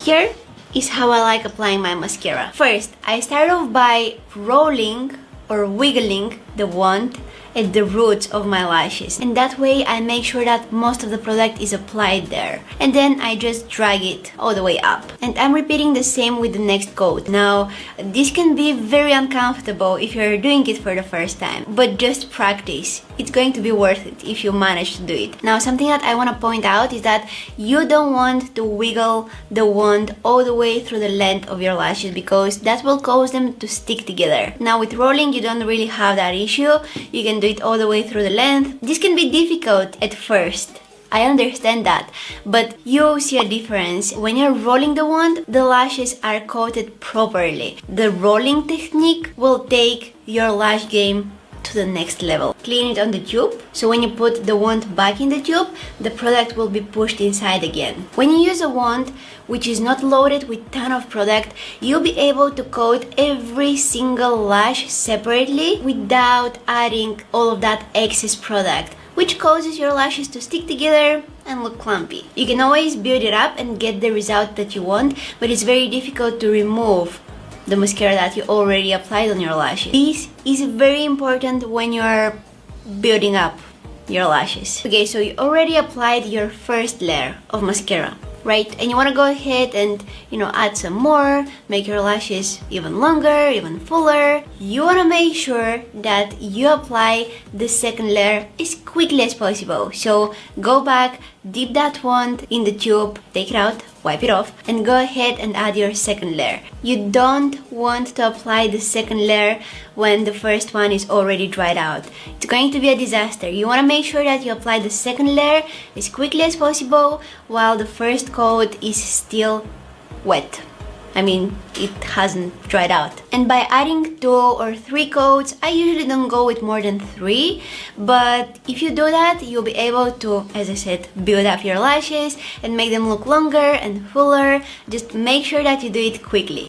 here is how I like applying my mascara. First, I start off by rolling or wiggling the wand at the roots of my lashes, and that way I make sure that most of the product is applied there, and then I just drag it all the way up. And I'm repeating the same with the next coat. Now this can be very uncomfortable if you're doing it for the first time, but just practice. It's going to be worth it if you manage to do it. Now something that I want to point out is that you don't want to wiggle the wand all the way through the length of your lashes, because that will cause them to stick together. Now with rolling you don't really have that issue. You can do it all the way through the length. This can be difficult at first, I understand that, but you'll see a difference. When you're rolling the wand, the lashes are coated properly. The rolling technique will take your lash game to the next level. Clean it on the tube, so when you put the wand back in the tube, the product will be pushed inside again. When you use a wand which is not loaded with ton of product, you'll be able to coat every single lash separately without adding all of that excess product, which causes your lashes to stick together and look clumpy. You can always build it up and get the result that you want, but it's very difficult to remove the mascara that you already applied on your lashes. This is very important when you're building up your lashes. Okay, so you already applied your first layer of mascara, right? And you want to go ahead and, add some more, make your lashes even longer, even fuller. You want to make sure that you apply the second layer as quickly as possible. So go back, dip that wand in the tube, take it out, wipe it off, and go ahead and add your second layer. You don't want to apply the second layer when the first one is already dried out. It's going to be a disaster. You want to make sure that you apply the second layer as quickly as possible while the first coat is still wet. I mean, it hasn't dried out. And by adding 2 or 3 coats, I usually don't go with more than 3, but if you do that, you'll be able to, as I said, build up your lashes and make them look longer and fuller. Just make sure that you do it quickly.